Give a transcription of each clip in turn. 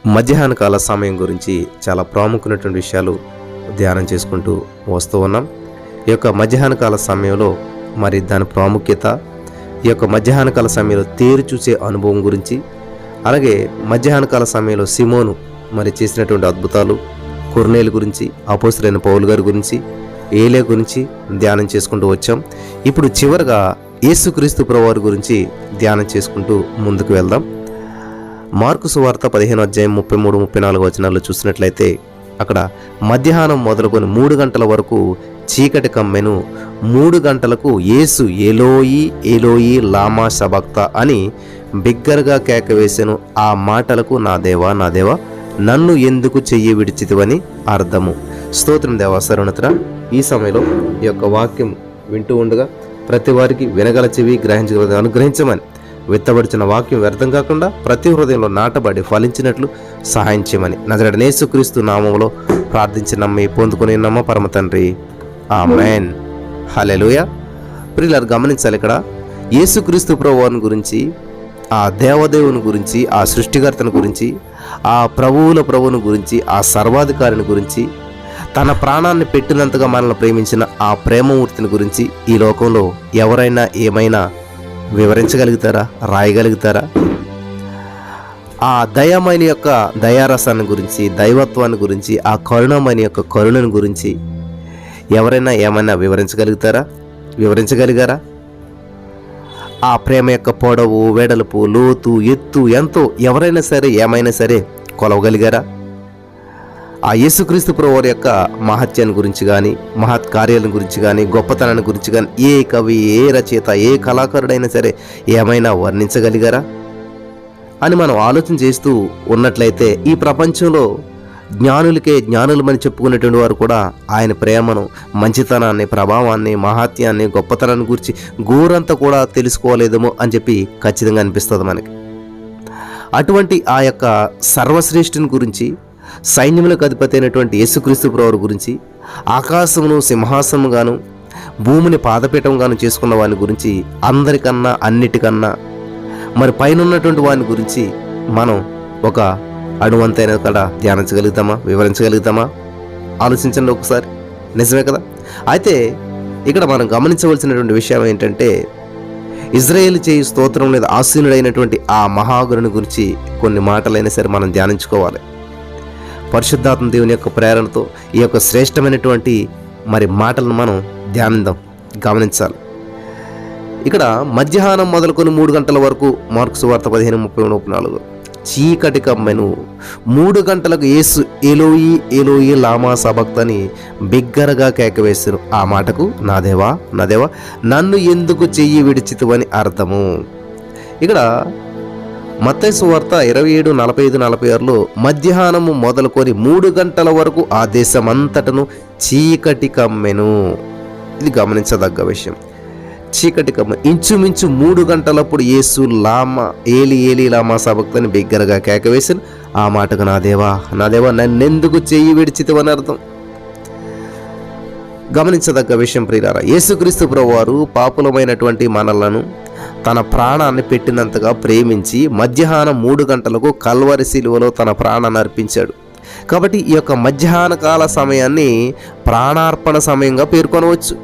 మధ్యాహ్న కాల సమయం గురించి చాలా ప్రాముఖ్యమైనటువంటి విషయాలు ధ్యానం చేసుకుంటూ వస్తూ ఉన్నాం. ఈ యొక్క మధ్యాహ్న కాల సమయంలో మరి దాని ప్రాముఖ్యత, ఈ యొక్క మధ్యాహ్న కాల సమయంలో తేరు చూసే అనుభవం గురించి, అలాగే మధ్యాహ్న కాల సమయంలో సిమోను మరి చేసినటువంటి అద్భుతాలు, కొర్నేలు గురించి, అపోస్తలుడైన పౌలు గారి గురించి, ఏలే గురించి ధ్యానం చేసుకుంటూ వచ్చాం. ఇప్పుడు చివరగా యేసుక్రీస్తు ప్రభువారి గురించి ధ్యానం చేసుకుంటూ ముందుకు వెళ్దాం. మార్కు సువార్త 15:33-34 వచనాల్లో చూసినట్లయితే అక్కడ మధ్యాహ్నం మొదలుకొని 3 గంటల వరకు చీకటి కమ్మెను. 3 గంటలకు యేసు ఎలోయి ఎలోయి లామా సబక్తా అని బిగ్గరగా కేక వేసెను. ఆ మాటలకు నా దేవా నా దేవా నన్ను ఎందుకు చెయ్యి విడిచితివని అర్థము. స్తోత్రం దేవా. సర్వోన్నతుడా, ఈ సమయంలో ఈ యొక్క వాక్యం వింటూ ఉండగా ప్రతి వారికి వినగల చెవి, గ్రహించగల అనుగ్రహించమని, విత్తబడిచిన వాక్యం వ్యర్థం కాకుండా ప్రతి హృదయంలో నాటబడి ఫలించినట్లు సహాయం చేయమని నజరేయుడైన యేసుక్రీస్తు నామములో ప్రార్థించి నమ్మి పొందుకుని నమ్మ పరమ తండ్రి, ఆమేన్. హల్లెలూయా. ప్రియులారా, గమనించాలి, ఇక్కడ యేసుక్రీస్తు ప్రభువుని గురించి, ఆ దేవదేవుని గురించి, ఆ సృష్టికర్తను గురించి, ఆ ప్రభువుని గురించి, ఆ సర్వాధికారిని గురించి, తన ప్రాణాన్ని పెట్టినంతగా మనల్ని ప్రేమించిన ఆ ప్రేమమూర్తిని గురించి ఈ లోకంలో ఎవరైనా ఏమైనా వివరించగలుగుతారా, రాయగలుగుతారా? ఆ దయామయని యొక్క దయారసాన్ని గురించి, దైవత్వాన్ని గురించి, ఆ కరుణమయని యొక్క కరుణను గురించి ఎవరైనా ఏమైనా వివరించగలిగారా? ఆ ప్రేమ యొక్క పొడవు, వెడల్పు, లోతు, ఎత్తు ఎంతో ఎవరైనా సరే ఏమైనా సరే కొలవగలిగారా? ఆ యేసుక్రీస్తు ప్రభువారి యొక్క మహత్యాన్ని గురించి కానీ, మహత్ కార్యాలను గురించి కానీ, గొప్పతనాన్ని గురించి కానీ ఏ కవి, ఏ రచయిత, ఏ కళాకారుడైనా సరే ఏమైనా వర్ణించగలిగారా అని మనం ఆలోచన చేస్తూ ఉన్నట్లయితే, ఈ ప్రపంచంలో జ్ఞానులకే జ్ఞానులమని చెప్పుకునేటువంటి వారు కూడా ఆయన ప్రేమను, మంచితనాన్ని, ప్రభావాన్ని, మహాత్యాన్ని, గొప్పతనాన్ని గురించి గోరంతా కూడా తెలుసుకోలేదేమో అని చెప్పి ఖచ్చితంగా అనిపిస్తుంది మనకి. అటువంటి ఆ యొక్క సర్వశ్రేష్ఠుని గురించి, సైన్యములకు అధిపతి అయినటువంటి యేసుక్రీస్తు ప్రభువారి గురించి, ఆకాశమును సింహాసనముగాను భూమిని పాదపీఠంగాను చేసుకున్న వాని గురించి, అందరికన్నా అన్నిటికన్నా మరి పైన ఉన్నటువంటి వాని గురించి మనం ఒక అణువంతైన కూడా ధ్యానించగలుగుతామా, వివరించగలుగుతామా? ఆలోచించండి ఒకసారి. నిజమే కదా? అయితే ఇక్కడ మనం గమనించవలసినటువంటి విషయం ఏంటంటే, ఇజ్రాయేలు చేయి స్తోత్రం లేదా ఆసీనుడైనటువంటి ఆ మహాగురుని గురించి కొన్ని మాటలైనా సరే మనం ధ్యానించుకోవాలి. పరిశుద్ధాత్మ దేవుని యొక్క ప్రేరణతో ఈ యొక్క శ్రేష్టమైనటువంటి మరి మాటలను మనం ధ్యానిద్దాం, గమనించాలి. ఇక్కడ మధ్యాహ్నం మొదలుకొని 3 గంటల వరకు మార్కు సువార్త 15:33-34 చీకటి కమ్మెను. 3 గంటలకు యేసు ఎలోయి ఎలోయి లామా సబక్తా అని బిగ్గరగా కేకవేశారు. ఆ మాటకు నా దేవా నా దేవా నన్ను ఎందుకు చెయ్యి విడిచితివని అర్థము. ఇక్కడ మత్తయి సువార్త 27:45-46లో మధ్యాహ్నము మొదలుకొని 3 గంటల వరకు ఆ దేశమంతటను చీకటి కమ్మెను. ఇది గమనించదగ్గ విషయం. చీకటి కమ్మె. ఇంచుమించు 3 గంటలప్పుడు యేసు ఏలి ఏలి లామా సబక్తాని బిగ్గరగా కేకవేశాను. ఆ మాటకు నా దేవా నా దేవా నన్నెందుకు చెయ్యి విడిచితివని అర్థం. గమనించదగ్గ విషయం ప్రియులారా, యేసుక్రీస్తు ప్రభువారు పాపులమైనటువంటి మనలను తన ప్రాణాన్ని పెట్టినంతగా ప్రేమించి మధ్యాహ్నం 3 గంటలకు కల్వరి శిలువలో తన ప్రాణాన్ని అర్పించాడు. కాబట్టి ఈ యొక్క మధ్యాహ్న కాల సమయాన్ని ప్రాణార్పణ సమయంగా పేర్కొనవచ్చు.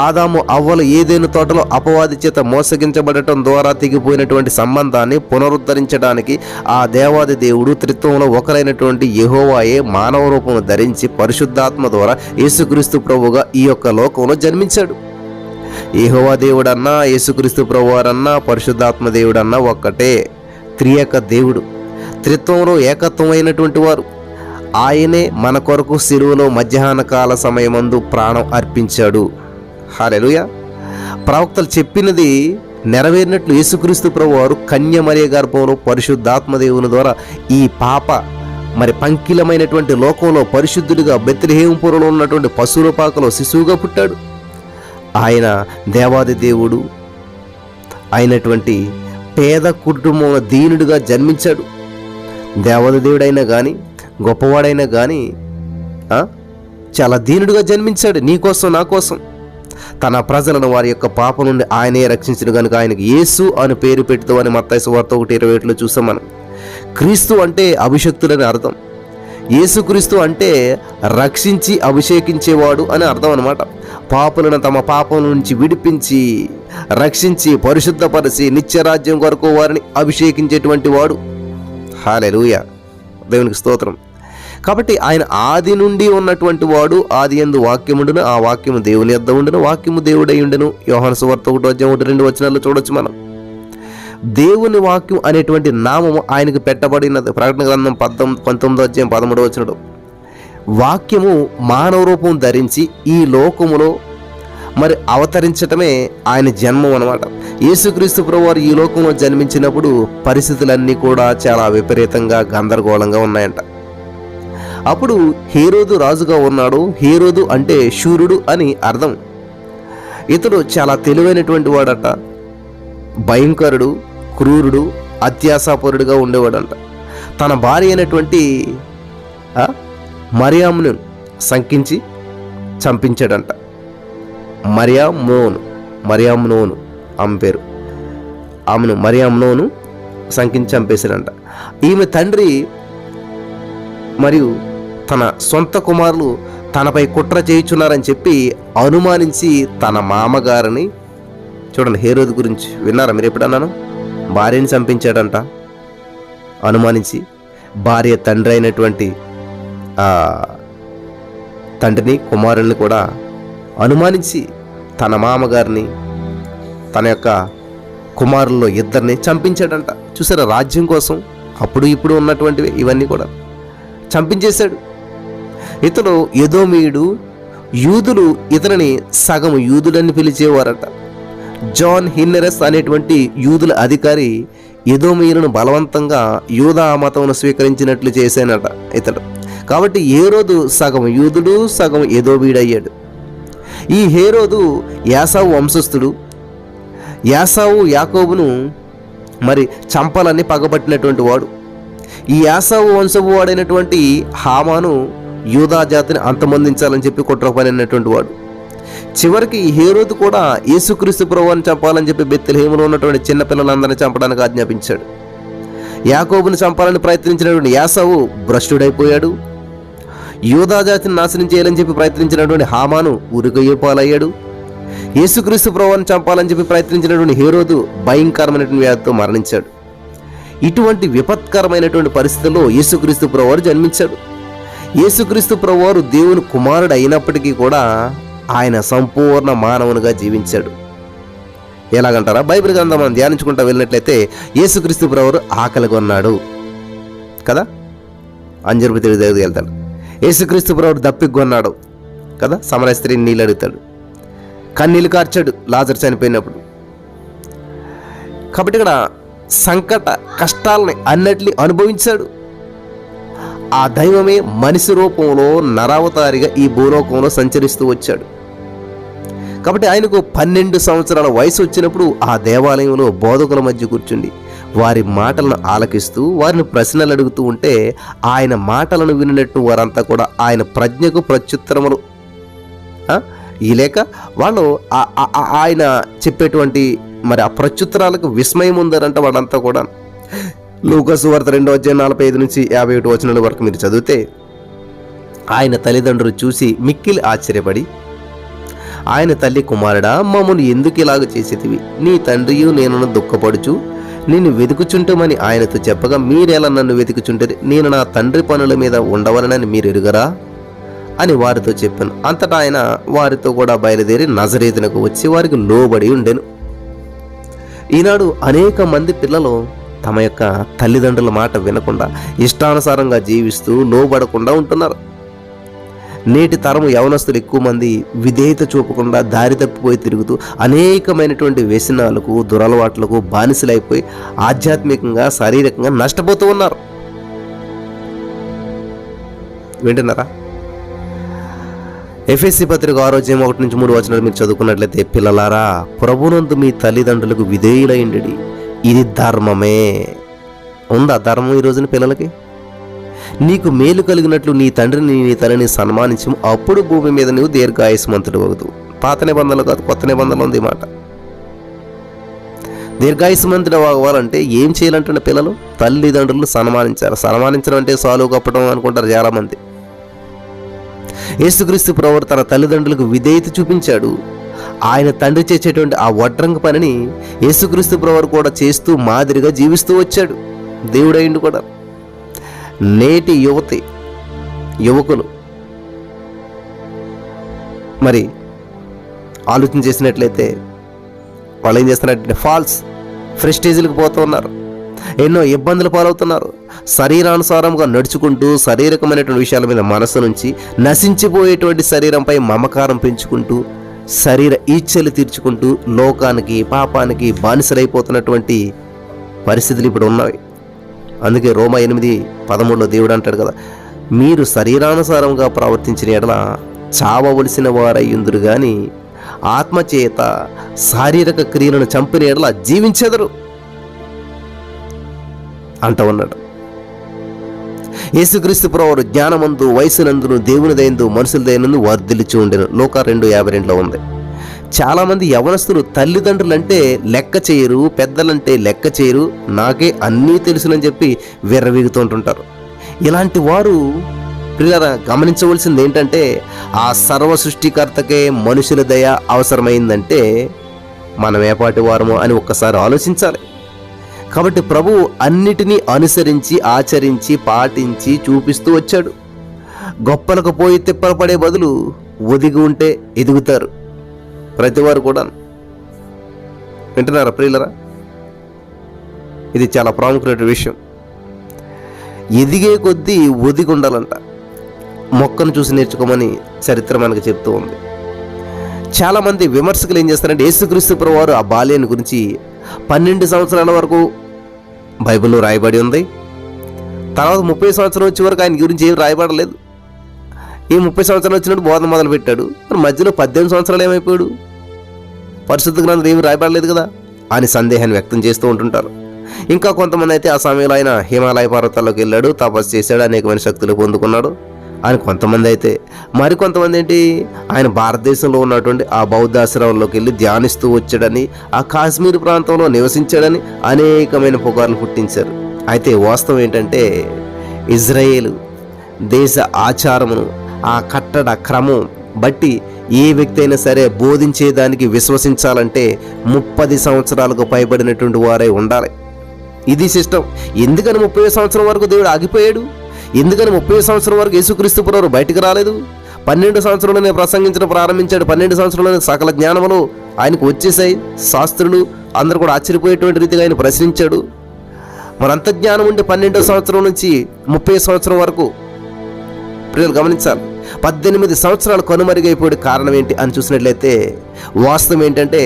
ఆదాము అవ్వలు ఏదైనా తోటలో అపవాది చేత మోసగించబడటం ద్వారా తెగిపోయినటువంటి సంబంధాన్ని పునరుద్ధరించడానికి ఆ దేవాది దేవుడు త్రిత్వంలో ఒకరైనటువంటి యెహోవాయే మానవ రూపము ధరించి పరిశుద్ధాత్మ ద్వారా యేసుక్రీస్తు ప్రభువుగా ఈ యొక్క లోకంలో జన్మించాడు. యెహోవా దేవుడన్నా, యేసుక్రీస్తు ప్రభువారన్నా, పరిశుద్ధాత్మ దేవుడన్నా ఒక్కటే. త్రియేక దేవుడు, త్రిత్వంలో ఏకత్వమైనటువంటి వారు. ఆయనే మన కొరకు శిలువలో మధ్యాహ్న కాల సమయమందు ప్రాణం అర్పించాడు. హల్లెలూయా. ప్రవక్తలు చెప్పినది నెరవేరినట్లు యేసుక్రీస్తు ప్రభువారు కన్య మరియ గర్భంలో పరిశుద్ధాత్మ దేవుని ద్వారా ఈ పాప మరి పంకిలమైనటువంటి లోకంలో పరిశుద్ధుడిగా బెత్లెహేముపురంలో ఉన్నటువంటి పశువుల పాకలో శిశువుగా పుట్టాడు. ఆయన దేవాది దేవుడు అయినటువంటి పేద కుటుంబంలో దీనుడిగా జన్మించాడు. దేవాది దేవుడైనా కానీ, గొప్పవాడైనా కానీ చాలా దీనుడిగా జన్మించాడు. నీ కోసం, నా కోసం. తన ప్రజలను వారి యొక్క పాప నుండి ఆయనే రక్షించిన కనుక ఆయనకు యేసు అని పేరు పెట్టుతామని మత్తయి సువార్త 1:27లో చూసాం మనం. క్రీస్తు అంటే అభిషక్తుడని అర్థం. యేసుక్రీస్తు అంటే రక్షించి అభిషేకించేవాడు అని అర్థం అన్నమాట. పాపులను తమ పాపం నుంచి విడిపించి రక్షించి పరిశుద్ధపరిచి నిత్యరాజ్యం కొరకు వారిని అభిషేకించేటువంటి వాడు. హల్లెలూయా, దేవునికి స్తోత్రం. కాబట్టి ఆయన ఆది నుండి ఉన్నటువంటి వాడు. ఆది యందు వాక్యముండును, ఆ వాక్యము దేవుని యొద్ద ఉండును, వాక్యము దేవుడై ఉండును. యోహాను సువార్త 1:1-2 వచనాల్లో చూడొచ్చు మనం. దేవుని వాక్యం అనేటువంటి నామము ఆయనకు పెట్టబడినది. ప్రకటన గ్రంథం 19:13 వాక్యము మానవ రూపం ధరించి ఈ లోకములో మరి అవతరించటమే ఆయన జన్మం అన్నమాట. యేసుక్రీస్తు ప్రభువారు ఈ లోకంలో జన్మించినప్పుడు పరిస్థితులన్నీ కూడా చాలా విపరీతంగా గందరగోళంగా ఉన్నాయంట. అప్పుడు హేరోదు రాజుగా ఉన్నాడు. హేరోదు అంటే శూరుడు అని అర్థం. ఇతడు చాలా తెలివైనటువంటి వాడట, భయంకరుడు, క్రూరుడు, అత్యాశాపరుడుగా ఉండేవాడంట. తన భార్య అయినటువంటి మరియామును శంకించి చంపించాడంట. మరియామ్నోను ఆమె పేరు. ఆమెను మరియామ్నోను శంకించి చంపేశాడంట. ఈమె తండ్రి మరియు తన సొంత కుమారులు తనపై కుట్ర చేయుచున్నారని చెప్పి అనుమానించి తన మామగారిని, చూడండి హేరోదు గురించి విన్నారా మీరు ఎప్పుడన్నాను? భార్యని చంపించాడంట అనుమానించి. భార్య తండ్రి అయినటువంటి తండ్రిని కుమారుల్ని కూడా అనుమానించి తన మామగారిని తన యొక్క కుమారుల్లో ఇద్దరిని చంపించాడంట. చూసారా, రాజ్యం కోసం అప్పుడు ఇప్పుడు ఉన్నటువంటివి ఇవన్నీ కూడా చంపించేశాడు. ఇతడు ఎదోమీయుడు. యూదులు ఇతనిని సగం యూదులని పిలిచేవారట. జాన్ హిన్నెరస్ అనేటువంటి యూదుల అధికారి ఎదోమీయులను బలవంతంగా యూదా మతమును స్వీకరించినట్లు చేశానట ఇతడు. కాబట్టి హేరోదు సగం యూదుడు సగం ఎదోమీయుడు అయ్యాడు. ఈ హేరోదు యాసావు వంశస్థుడు. యాసావు యాకోబును మరి చంపాలని పగబట్టినటువంటి వాడు. ఈ యాసావు వంశపు వాడైనటువంటి హామాను యూదా జాతిని అంతమొందించాలని చెప్పి కుట్ర పనినటువంటి వాడు. చివరికి హేరోదు కూడా యేసుక్రీస్తు ప్రభువుని చంపాలని చెప్పి బెత్లెహేములో ఉన్నటువంటి చిన్నపిల్లలందరినీ చంపడానికి ఆజ్ఞాపించాడు. యాకోబుని చంపాలని ప్రయత్నించినటువంటి యాసావు భ్రష్టుడైపోయాడు. యూదా జాతిని నాశనం చేయాలని చెప్పి ప్రయత్నించినటువంటి హామాను ఉరికొయ్య పాలయ్యాడు. యేసుక్రీస్తు ప్రభువుని చంపాలని చెప్పి ప్రయత్నించినటువంటి హేరోదు భయంకరమైనటువంటి వ్యాధితో మరణించాడు. ఇటువంటి విపత్కరమైనటువంటి పరిస్థితుల్లో యేసుక్రీస్తు ప్రభువారు జన్మించాడు. యేసుక్రీస్తు ప్రభువారు దేవుని కుమారుడు అయినప్పటికీ కూడా ఆయన సంపూర్ణ మానవునిగా జీవించాడు. ఎలాగంటారా? బైబిల్ గ్రంథం మనం ధ్యానించుకుంటూ వెళ్ళినట్లయితే యేసుక్రీస్తు ప్రభువారు ఆకలిగా ఉన్నాడు కదా, అంజరుపు తిరిగి దగ్గరికి వెళ్తాడు. యేసుక్రీస్తు ప్రభువారు దప్పికొన్నాడు కదా, సమరయ స్త్రీని నీళ్ళు అడుగుతాడు. కన్నీళ్ళు కార్చాడు లాజరు చనిపోయినప్పుడు. కాబట్టి ఇక్కడ సంకట కష్టాలని అన్నిటిని అనుభవించాడు. ఆ దైవమే మనిషి రూపంలో నరావతారిగా ఈ భూలోకంలో సంచరిస్తూ వచ్చాడు. కాబట్టి ఆయనకు 12 సంవత్సరాల వయసు వచ్చినప్పుడు ఆ దేవాలయంలో బోధకుల మధ్య కూర్చుండి వారి మాటలను ఆలకిస్తూ వారిని ప్రశ్నలు అడుగుతూ ఉంటే ఆయన మాటలను వినినట్టు వారంతా కూడా ఆయన ప్రజ్ఞకు ప్రత్యుత్తరములు ఈ లేక వాళ్ళు ఆయన చెప్పేటువంటి మరి ఆ ప్రత్యుత్తరాలకు విస్మయం ఉందరంట వాళ్ళంతా కూడా. లూకా సువార్త 2:45-51 వరకు మీరు చదివితే ఆయన తల్లిదండ్రులు చూసి మిక్కిలి ఆశ్చర్యపడి, ఆయన తల్లి, కుమారుడా, మమ్మల్ని ఎందుకు ఇలాగ చేసేదివి? నీ తండ్రియు నేను దుఃఖపడుచు నిన్ను వెతుకుచుంటామని ఆయనతో చెప్పగా, మీరెలా నన్ను వెతుకుచుంటారు? నేను నా తండ్రి పనుల మీద ఉండవలనని మీరు ఎరుగరా అని వారితో చెప్పాను. అంతటా ఆయన వారితో కూడా బయలుదేరి నజరేతునకు వచ్చి వారికి లోబడి ఉండెను. ఈనాడు అనేక మంది పిల్లలు తమ యొక్క తల్లిదండ్రుల మాట వినకుండా ఇష్టానుసారంగా జీవిస్తూ లోబడకుండా ఉంటున్నారు. నేటి తరం యవనస్తులు ఎక్కువ మంది విధేయత చూపకుండా దారి తప్పిపోయి తిరుగుతూ అనేకమైనటువంటి వ్యసనాలకు దురలవాట్లకు బానిసలైపోయి ఆధ్యాత్మికంగా శారీరకంగా నష్టపోతూ ఉన్నారు. వింటున్నారా? ఎఫెసీ పత్రిక 6:1-3 మీరు చదువుకున్నట్లయితే, పిల్లలారా, ప్రభునందు మీ తల్లిదండ్రులకు విధేయులైండి, ఇది ధర్మమే. ఉందా ధర్మం ఈ రోజున పిల్లలకి? నీకు మేలు కలిగినట్లు నీ తండ్రిని నీ తల్లిని సన్మానించము, అప్పుడు భూమి మీద నువ్వు దీర్ఘాయుష్మంతుడు అవుదు. పాత నిబంధనలు కాదు, కొత్త నిబంధనలు ఉంది మాట. దీర్ఘాయుష్మంతుడు అవ్వాలంటే ఏం చేయాలంటే పిల్లలు తల్లిదండ్రులు సన్మానించడం అంటే సాలు కప్పడం అనుకుంటారు చాలామంది. యేసుక్రీస్తు ప్రభువు తన తల్లిదండ్రులకు విధేయత చూపించాడు. ఆయన తండ్రి చేసేటువంటి ఆ వడ్రంగ పనిని యేసుక్రీస్తు ప్రభువు కూడా చేస్తూ మాదిరిగా జీవిస్తూ వచ్చాడు. దేవుడైండు కూడా. నేటి యువకులు మరి ఆలోచన చేసినట్లయితే వాళ్ళు ఏం చేస్తున్నారంటే ఫాల్స్ ప్రెస్టేజ్లకు పోతూ ఉన్నారు, ఎన్నో ఇబ్బందులు పాలవుతున్నారు. శరీరానుసారంగా నడుచుకుంటూ శారీరకమైనటువంటి విషయాల మీద మనసు నుంచి నశించిపోయేటువంటి శరీరంపై మమకారం పెంచుకుంటూ శరీర ఈచ్ఛలు తీర్చుకుంటూ లోకానికి పాపానికి బానిసలైపోతున్నటువంటి పరిస్థితులు ఇప్పుడు ఉన్నవి. అందుకే రోమా 8:13 దేవుడు అంటాడు కదా, మీరు శరీరానుసారంగా ప్రవర్తించిన ఎడల చావవలసిన వారయ్యుందురు గాని ఆత్మచేత శారీరక క్రియలను చంపిన ఎడల జీవించెదరు అంట ఉన్నాడు. యేసుక్రీస్తు ప్రభువు జ్ఞానమందు వయసునందును దేవుని దయందు మనుషుల దయనందు వర్ధిల్లిచి ఉండెను. లోకా 2:52 ఉంది. చాలామంది యవనస్తులు తల్లిదండ్రులంటే లెక్క చేయరు, పెద్దలంటే లెక్క చేయరు, నాకే అన్నీ తెలుసునని చెప్పి విర్రవీగుతుంటుంటారు. ఇలాంటి వారు ప్రియులారా గమనించవలసింది ఏంటంటే ఆ సర్వ సృష్టికర్తకే మనుషుల దయ అవసరమైందంటే మనం ఏపాటి వారమో అని ఒక్కసారి ఆలోచించాలి. కాబట్టి ప్రభువు అన్నిటినీ అనుసరించి ఆచరించి పాటించి చూపిస్తూ వచ్చాడు. గొప్పలకు పోయి తిప్పలు పడే బదులు ఒదిగి ఉంటే ఎదుగుతారు ప్రతివారు కూడా. వింటున్నారా ప్రియులరా? ఇది చాలా ప్రాముఖ్యమైన విషయం. ఎదిగే కొద్దీ ఒదిగి ఉండాలంట. మొక్కను చూసి నేర్చుకోమని చరిత్ర మనకు చెప్తూ ఉంది. చాలామంది విమర్శకులు ఏం చేస్తారంటే యేసుక్రీస్తు ప్రభువారు ఆ బాల్యాన్ని గురించి 12 సంవత్సరాల వరకు బైబిల్లో రాయబడి ఉంది, తర్వాత 30 సంవత్సరం వచ్చే వరకు ఆయన గురించి ఏం రాయబడలేదు. ఈ 30 సంవత్సరాలు వచ్చినట్టు బోధన మొదలు పెట్టాడు, మరి మధ్యలో 18 సంవత్సరాలు ఏమైపోయాడు, పరిశుద్ధ గ్రంథం ఏమి రాయబడలేదు కదా అని సందేహాన్ని వ్యక్తం చేస్తూ ఉంటుంటారు. ఇంకా కొంతమంది అయితే ఆ సమయంలో ఆయన హిమాలయ పర్వతాల్లోకి వెళ్ళాడు, తపస్సు చేశాడు, అనేకమైన శక్తులు పొందుకున్నాడు అని కొంతమంది అయితే, మరికొంతమంది ఏంటి ఆయన భారతదేశంలో ఉన్నటువంటి ఆ బౌద్ధాశ్రమంలోకి వెళ్ళి ధ్యానిస్తూ వచ్చాడని, ఆ కాశ్మీర్ ప్రాంతంలో నివసించాడని అనేకమైన పుకార్లు పుట్టించారు. అయితే వాస్తవం ఏంటంటే ఇజ్రాయేలు దేశ ఆచారమును ఆ కట్టడ క్రమం బట్టి ఏ వ్యక్తి అయినా సరే బోధించేదానికి విశ్వసించాలంటే 30 సంవత్సరాలకు పైబడినటువంటి వారై ఉండాలి. ఇది సిస్టమ్. ఎందుకని 30 సంవత్సరం వరకు దేవుడు ఆగిపోయాడు? ఎందుకని 30 సంవత్సరం వరకు యేసుక్రీస్తు ప్రభువు బయటకు రాలేదు? 12 సంవత్సరంలోనే ప్రసంగించడం ప్రారంభించాడు. 12 సంవత్సరంలోనే సకల జ్ఞానములు ఆయనకు వచ్చేసాయి. శాస్త్రులు అందరూ కూడా ఆశ్చర్యపోయేటువంటి రీతిగా ఆయన ప్రశ్నించాడు. మరి అంత జ్ఞానం ఉండి 12వ సంవత్సరం నుంచి 30 సంవత్సరం వరకు ప్రియులు గమనించాలి, 18 సంవత్సరాలు కనుమరుగైపోయే కారణం ఏంటి అని చూసినట్లయితే వాస్తవం ఏంటంటే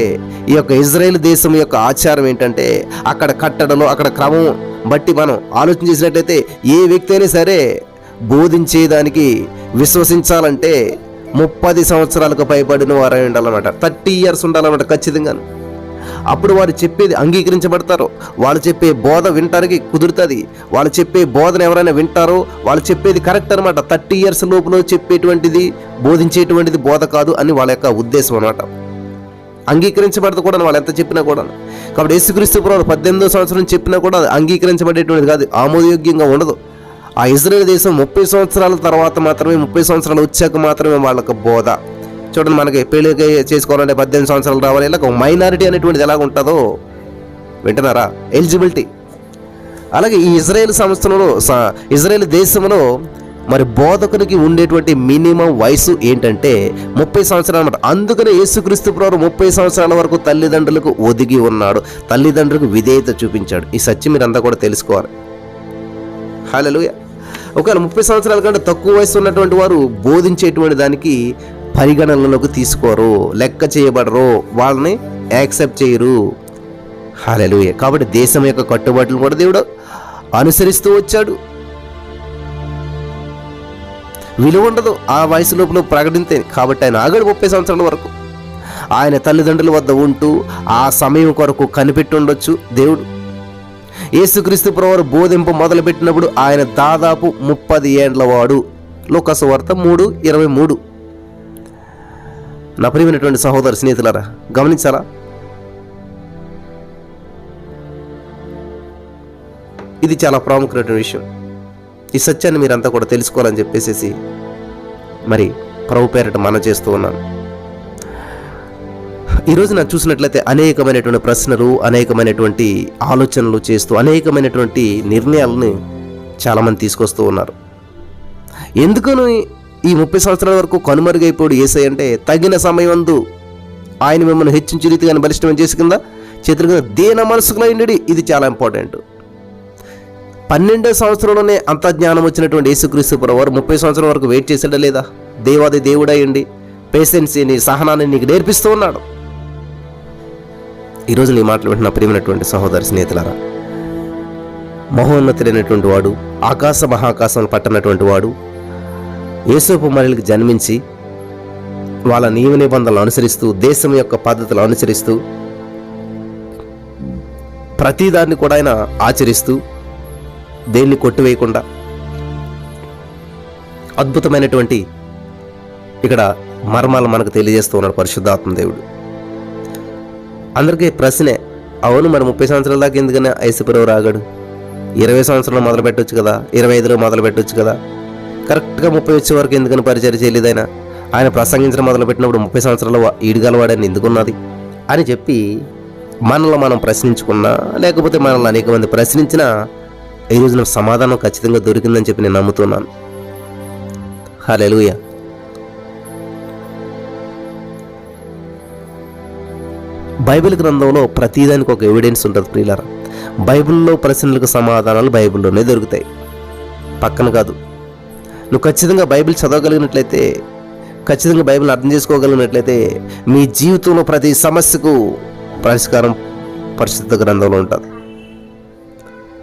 ఈ యొక్క ఇజ్రాయేల్ దేశం యొక్క ఆచారం ఏంటంటే అక్కడ కట్టడలో అక్కడ క్రమం బట్టి మనం ఆలోచన చేసినట్లయితే ఏ వ్యక్తి అయినా సరే బోధించేదానికి విశ్వసించాలంటే 30 సంవత్సరాలకు పైబడిన వారై ఉండాలన్నమాట. 30 years ఉండాలన్నమాట ఖచ్చితంగా. అప్పుడు వారు చెప్పేది అంగీకరించబడతారు. వాళ్ళు చెప్పే బోధ వినటానికి కుదురుతుంది. వాళ్ళు చెప్పే బోధన ఎవరైనా వింటారో వాళ్ళు చెప్పేది కరెక్ట్ అనమాట. 30 years లోపల చెప్పేటువంటిది బోధించేటువంటిది బోధ కాదు అని వాళ్ళ యొక్క ఉద్దేశం అనమాట. అంగీకరించబడదు కూడా వాళ్ళు ఎంత చెప్పినా కూడా. కాబట్టి యేసుక్రీస్తు ప్రభువు 18వ సంవత్సరం చెప్పినా కూడా అంగీకరించబడేటువంటిది కాదు, ఆమోదయోగ్యంగా ఉండదు. ఆ ఇజ్రాయేల్ దేశం 30 సంవత్సరాల తర్వాత మాత్రమే, 30 సంవత్సరాలు వచ్చాక మాత్రమే వాళ్ళకి బోధ. చూడండి, మనకి పెళ్లికి చేసుకోవాలంటే 18 సంవత్సరాలు రావాలి. ఇలా ఒక మైనారిటీ అనేటువంటిది ఎలాగ ఉంటుందో వింటున్నారా, ఎలిజిబిలిటీ. అలాగే ఈ ఇజ్రాయేల్ సంస్థలో ఇజ్రాయేల్ దేశంలో మరి బోధకునికి ఉండేటువంటి మినిమం వయసు ఏంటంటే 30 సంవత్సరాలు అన్నమాట. అందుకనే యేసుక్రీస్తు ప్రభువు 30 సంవత్సరాల వరకు తల్లిదండ్రులకు ఒదిగి ఉన్నాడు, తల్లిదండ్రులకు విధేయత చూపించాడు. ఈ సత్యం మీరంతా కూడా తెలుసుకోవాలి. హల్లెలూయా. ఒకవేళ 30 సంవత్సరాల కంటే తక్కువ వయసు ఉన్నటువంటి వారు బోధించేటువంటి దానికి పరిగణనలోకి తీసుకోరు, లెక్క చేయబడరు, వాళ్ళని యాక్సెప్ట్ చేయరు. హల్లెలూయా. కాబట్టి దేశం యొక్క కట్టుబాట్లు కూడా దేవుడు అనుసరిస్తూ వచ్చాడు. విలువ ఉండదు ఆ వయసు లోపల ప్రకటించే. కాబట్టి ఆయన ఆగాడు 30 సంవత్సరాల వరకు. ఆయన తల్లిదండ్రుల వద్ద ఉంటూ ఆ సమయం కొరకు కనిపెట్టి ఉండొచ్చు దేవుడు. యేసుక్రీస్తు ప్రభువు బోధింపు మొదలుపెట్టినప్పుడు ఆయన దాదాపు 30 ఏండ్ల వాడు. లూకా సువార్త 3:23. నా ప్రియమైనటువంటి సహోదర స్నేహితులారా గమనించాలా? ఇది చాలా ప్రాముఖ్యమైన విషయం. ఈ సత్యాన్ని మీరంతా కూడా తెలుసుకోవాలని చెప్పేసి మరి ప్రభు పేరట మనం చేస్తూ ఉన్నాను. ఈరోజు నాకు చూసినట్లయితే అనేకమైనటువంటి ప్రశ్నలు, అనేకమైనటువంటి ఆలోచనలు చేస్తూ అనేకమైనటువంటి నిర్ణయాలను చాలామంది తీసుకొస్తూ ఉన్నారు. ఎందుకను ఈ 30 సంవత్సరాల వరకు కనుమరుగైపోడు యేసయ్య అంటే, తగిన సమయమందు ఆయన మిమ్మల్ని హెచ్చించి రీతిగా బలిష్టం చేసి కింద చేతుల కింద దీన మనసుకులో ఇండి. ఇది చాలా ఇంపార్టెంట్. 12వ సంవత్సరంలోనే అంత జ్ఞానం వచ్చినటువంటి యేసుక్రీస్తు ప్రభువారు 30 సంవత్సరాల వరకు వెయిట్ చేసాడా లేదా? దేవాది దేవుడయ్యండి పేషెన్సీని, సహనాన్ని నీకు నేర్పిస్తూ ఉన్నాడు. ఈరోజు నీ మాటలు వింటున్న ప్రియమైనటువంటి సహోదరి స్నేహితులారా, మహోన్నతుడైనటువంటి వాడు, ఆకాశ మహాకాశం పట్టనటువంటి వాడు యేసోపు మనులకు జన్మించి వాళ్ళ నియమ నిబంధనలు అనుసరిస్తూ, దేశం యొక్క పద్ధతులు అనుసరిస్తూ, ప్రతిదాన్ని కూడా ఆయన ఆచరిస్తూ, దేన్ని కొట్టివేయకుండా అద్భుతమైనటువంటి ఇక్కడ మర్మాలు మనకు తెలియజేస్తూ ఉన్నాడు పరిశుద్ధాత్మ దేవుడు. అందరికీ ప్రశ్నే, అవును మరి 30 సంవత్సరాల దాకా ఎందుకని యేసుప్రభువు రాగాడు? 20 సంవత్సరాలు మొదలు పెట్టవచ్చు కదా, 25లో మొదలు పెట్టవచ్చు కదా, కరెక్ట్గా 30 వచ్చే వరకు ఎందుకని పరిచయం చేయలేదు? ఆయన ప్రసంగించడం మొదలుపెట్టినప్పుడు 30 సంవత్సరాలు ఈడుగలవాడని ఎందుకున్నది అని చెప్పి మనల్ని మనం ప్రశ్నించుకున్నా, లేకపోతే మనల్ని అనేక మంది ప్రశ్నించినా ఈ రోజున సమాధానం ఖచ్చితంగా దొరికిందని చెప్పి నేను నమ్ముతున్నాను. హల్లెలూయా. బైబిల్ గ్రంథంలో ప్రతిదానికి ఒక ఎవిడెన్స్ ఉంటుంది ప్రియులారా. బైబిల్లో ప్రశ్నలకు సమాధానాలు బైబిల్లోనే దొరుకుతాయి, పక్కన కాదు. నువ్వు ఖచ్చితంగా బైబిల్ చదవగలిగినట్లయితే, ఖచ్చితంగా బైబిల్ అర్థం చేసుకోగలిగినట్లయితే మీ జీవితంలో ప్రతి సమస్యకు పరిష్కారం పరిశుద్ధ గ్రంథంలో ఉంటుంది.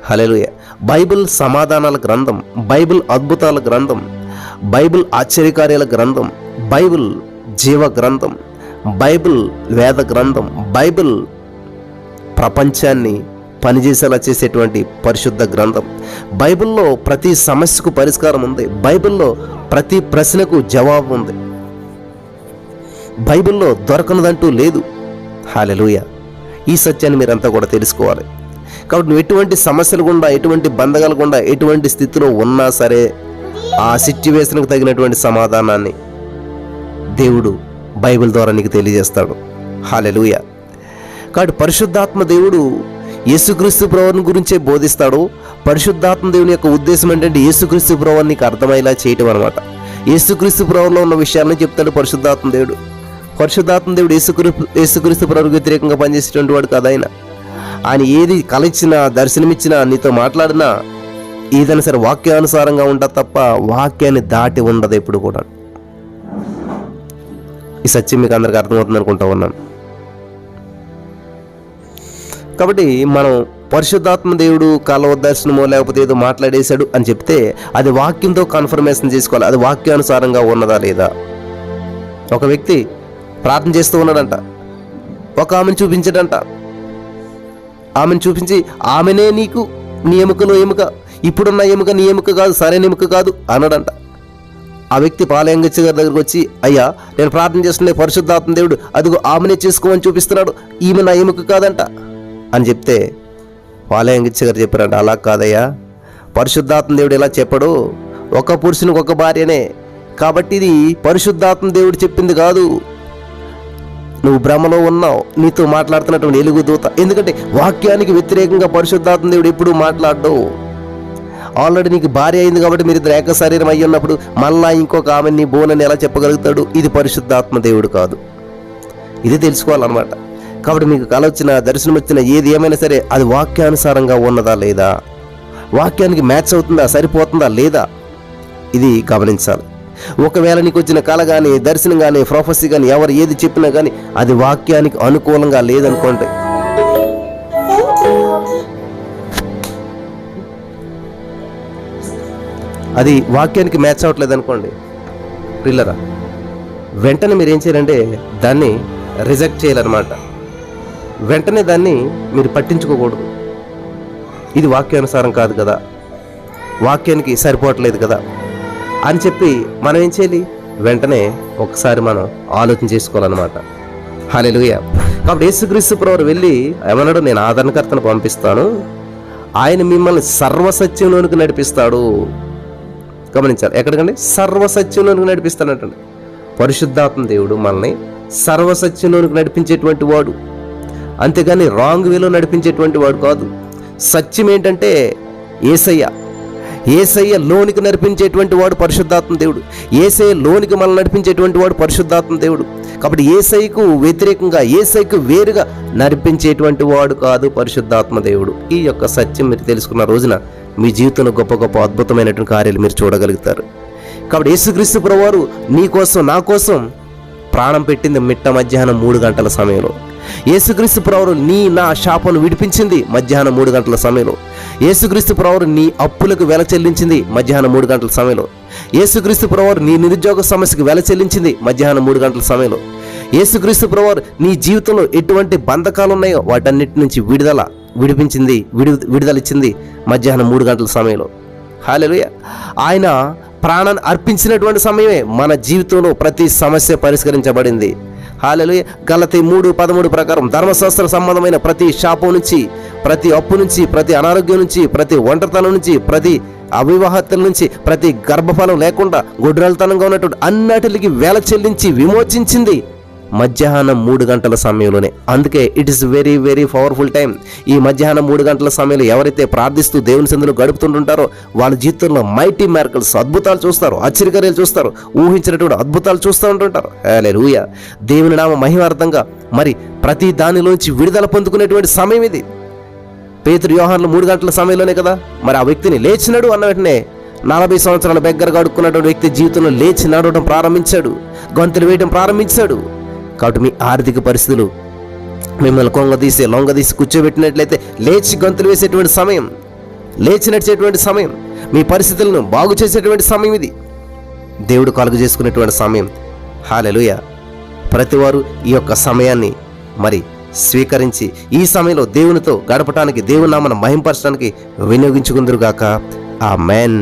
హల్లెలూయా. బైబిల్ సమాధానాల గ్రంథం, బైబిల్ అద్భుతాల గ్రంథం, బైబిల్ ఆశ్చర్యకార్యాల గ్రంథం, బైబిల్ జీవ గ్రంథం, బైబిల్ వేద గ్రంథం, బైబిల్ ప్రపంచాన్ని పనిచేసేలా చేసేటువంటి పరిశుద్ధ గ్రంథం. బైబిల్లో ప్రతి సమస్యకు పరిష్కారం ఉంది, బైబిల్లో ప్రతి ప్రశ్నకు జవాబు ఉంది, బైబిల్లో దొరకనదంటూ లేదు. హల్లెలూయా. ఈ సత్యాన్ని మీరంతా కూడా తెలుసుకోవాలి. కాబట్టి నువ్వు ఎటువంటి సమస్యలు గుండా, ఎటువంటి బంధకాలు గుండా, ఎటువంటి స్థితిలో ఉన్నా సరే ఆ సిచ్యువేషన్కు తగినటువంటి సమాధానాన్ని దేవుడు బైబిల్ ద్వారా నీకు తెలియజేస్తాడు. హల్లెలూయా. కాబట్టి పరిశుద్ధాత్మ దేవుడు యేసుక్రీస్తు ప్రభువుని గురించే బోధిస్తాడు. పరిశుద్ధాత్మ దేవుని యొక్క ఉద్దేశం ఏంటంటే యేసుక్రీస్తు ప్రభువుని నీకు అర్థమయ్యేలా చేయటం అనమాట. యేసుక్రీస్తు ప్రభువులో ఉన్న విషయాలను చెప్తాడు పరిశుద్ధాత్మ దేవుడు. పరిశుద్ధాత్మ దేవుడు యేసుక్రీస్తు ప్రభువుకి వ్యతిరేకంగా పనిచేసేటువంటి వాడు కాదు. ఆయన ఏది కలిచ్చినా, దర్శనమిచ్చినా, నీతో మాట్లాడినా ఏదైనా సరే వాక్యానుసారంగా ఉండదు తప్ప వాక్యాన్ని దాటి ఉండదు ఎప్పుడు కూడా. ఈ సత్యం మీకు అందరికి అర్థమవుతుంది అనుకుంటా ఉన్నాను. కాబట్టి మనం పరిశుద్ధాత్మ దేవుడు కలవ దర్శనమో లేకపోతే ఏదో మాట్లాడేశాడు అని చెప్తే అది వాక్యంతో కన్ఫర్మేషన్ చేసుకోవాలి, అది వాక్యానుసారంగా ఉన్నదా లేదా. ఒక వ్యక్తి ప్రార్థన చేస్తూ ఉన్నాడంట, ఒక ఆమెను చూపించాడంట. ఆమెను చూపించి ఆమెనే నీకు నీ ఎముకలో ఎముక, ఇప్పుడున్న ఎముక నీ ఎముక కాదు, సరైన ఎముక కాదు అన్నాడంట. ఆ వ్యక్తి పాలయంగచ్చి గారి దగ్గరకు వచ్చి, అయ్యా నేను ప్రార్థన చేస్తుండే పరిశుద్ధాత్మ దేవుడు అదిగో ఆమెనే చేసుకోమని చూపిస్తున్నాడు, ఈమె నా ఎముక కాదంట అని చెప్తే పాలయంగచ్చి గారు చెప్పారంట, అలా కాదయ్యా, పరిశుద్ధాత్మ దేవుడు ఎలా చెప్పడు, ఒక పురుషునికి ఒక భార్యనే, కాబట్టి ఇది పరిశుద్ధాత్మ దేవుడు చెప్పింది కాదు, నువ్వు భ్రమలో ఉన్నావు, నీతో మాట్లాడుతున్నటువంటి ఎలుగు దూత. ఎందుకంటే వాక్యానికి వ్యతిరేకంగా పరిశుద్ధాత్మ దేవుడు ఎప్పుడు మాట్లాడడు. ఆల్రెడీ నీకు భార్య అయింది కాబట్టి మీరు ఇద్దరు ఏక శరీరం అయ్యి ఉన్నప్పుడు మళ్ళా ఇంకొక ఆమె నీ బోనని ఎలా చెప్పగలుగుతాడు? ఇది పరిశుద్ధాత్మ దేవుడు కాదు. ఇది తెలుసుకోవాలన్నమాట. కాబట్టి మీకు కల వచ్చిన, దర్శనం వచ్చిన, ఏది ఏమైనా సరే అది వాక్యానుసారంగా ఉన్నదా లేదా, వాక్యానికి మ్యాచ్ అవుతుందా, సరిపోతుందా లేదా, ఇది గమనించాలి. ఒకవేళ నీకు వచ్చిన కళ కానీ, దర్శనం కానీ, ప్రొఫెసీ కానీ, ఎవరు ఏది చెప్పినా కానీ అది వాక్యానికి అనుకూలంగా లేదనుకోండి, అది వాక్యానికి మ్యాచ్ అవ్వట్లేదు అనుకోండి పిల్లరా, వెంటనే మీరు ఏం చేయాలంటే దాన్ని రిజెక్ట్ చేయాలన్నమాట. వెంటనే దాన్ని మీరు పట్టించుకోకూడదు. ఇది వాక్యానుసారం కాదు కదా, వాక్యానికి సరిపోవట్లేదు కదా అని చెప్పి మనం ఏం చేయాలి? వెంటనే ఒకసారి మనం ఆలోచన చేసుకోవాలన్నమాట. హల్లెలూయా. కాబట్టి యేసుక్రీస్తు ప్రభువు వెళ్ళి ఏమన్నాడు? నేను ఆదరణకర్తను పంపిస్తాను, ఆయన మిమ్మల్ని సర్వసత్యంలోనికి నడిపిస్తాడు. గమనించాలి, ఎక్కడికండి? సర్వసత్యంలోనికి నడిపిస్తాడంటండి. పరిశుద్ధాత్మ దేవుడు మనల్ని సర్వసత్యంలోనికి నడిపించేటువంటి వాడు, అంతేగాని రాంగ్ వేలో నడిపించేటువంటి వాడు కాదు. సత్యం ఏంటంటే యేసయ్య. యేసయ్య లోనికి నడిపించేటువంటి వాడు పరిశుద్ధాత్మ దేవుడు. యేసయ్య లోనికి మనల్ని నడిపించేటువంటి వాడు పరిశుద్ధాత్మ దేవుడు. కాబట్టి యేసయ్యకు వ్యతిరేకంగా, యేసయ్యకు వేరుగా నడిపించేటువంటి వాడు కాదు పరిశుద్ధాత్మ దేవుడు. ఈ యొక్క సత్యం మీరు తెలుసుకున్న రోజున మీ జీవితంలో గొప్ప గొప్ప అద్భుతమైనటువంటి కార్యాలు మీరు చూడగలుగుతారు. కాబట్టి యేసుక్రీస్తు ప్రభువారు నీ కోసం, నా కోసం ప్రాణం పెట్టింది మిట్ట మధ్యాహ్నం 3 గంటల సమయంలో. యేసుక్రీస్తు ప్రభువారు నా శాపను విడిపించింది మధ్యాహ్నం 3 గంటల సమయంలో. యేసుక్రీస్తు ప్రభువారు నీ అప్పులకు వెల చెల్లించింది మధ్యాహ్నం 3 గంటల సమయంలో. యేసుక్రీస్తు ప్రభువారు నీ నిరుద్యోగ సమస్యకు వెల చెల్లించింది మధ్యాహ్నం 3 గంటల సమయంలో. యేసుక్రీస్తు ప్రభువారు నీ జీవితంలో ఎటువంటి బంధకాలు ఉన్నాయో వాటన్నిటి నుంచి విడుదలిచ్చింది మధ్యాహ్నం 3 గంటల సమయంలో. హల్లెలూయా. ఆయన ప్రాణాన్ని అర్పించినటువంటి సమయమే మన జీవితంలో ప్రతి సమస్య పరిష్కరించబడింది. హల్లెలూయా. గలతీ 3:13 ప్రకారం ధర్మశాస్త్ర సంబంధమైన ప్రతి శాపం నుంచి, ప్రతి అప్పు నుంచి, ప్రతి అనారోగ్యం నుంచి, ప్రతి ఒంటరితనం నుంచి, ప్రతి అవివాహతల నుంచి, ప్రతి గర్భఫలం లేకుండా గొడ్రాలతనంగా ఉన్నటువంటి అన్నిటికి వేల చెల్లించి విమోచించింది మధ్యాహ్నం 3 గంటల సమయంలోనే. అందుకే it is very very powerful time. ఈ మధ్యాహ్నం 3 గంటల సమయంలో ఎవరైతే ప్రార్థిస్తూ దేవుని సందులో గడుపుతుంటుంటారో వాళ్ళ జీవితంలో మైటీ మిరకల్స్, అద్భుతాలు చూస్తారు, ఆశ్చర్యకార్యాలు చూస్తారు, ఊహించినటువంటి అద్భుతాలు చూస్తూ ఉంటుంటారు. హల్లెలూయా. దేవుని నామ మహిమార్థంగా మరి ప్రతి దానిలోంచి విడుదల పొందుకునేటువంటి సమయం ఇది. పేతురు, యోహాన్లు 3 గంటల సమయంలోనే కదా మరి ఆ వ్యక్తిని లేచినాడు అన్న వెంటనే 40 సంవత్సరాల బెగ్గరగా అడుక్కున్నటువంటి వ్యక్తి జీవితంలో లేచి నడవడం ప్రారంభించాడు, గొంతులు వేయడం ప్రారంభించాడు. కాబట్టి మీ ఆర్థిక పరిస్థితులు మిమ్మల్ని లొంగదీసి కూర్చోబెట్టినట్లయితే లేచి గొంతులు వేసేటువంటి సమయం, లేచి నడిచేటువంటి సమయం, మీ పరిస్థితులను బాగు చేసేటువంటి సమయం ఇది. దేవుడు కలుగు చేసుకునేటువంటి సమయం. హల్లెలూయా. ప్రతివారు ఈ యొక్క సమయాన్ని మరి స్వీకరించి ఈ సమయంలో దేవునితో గడపటానికి, దేవుని నామమును మహింపరచడానికి వినియోగించుకుందురుగాక. ఆమేన్.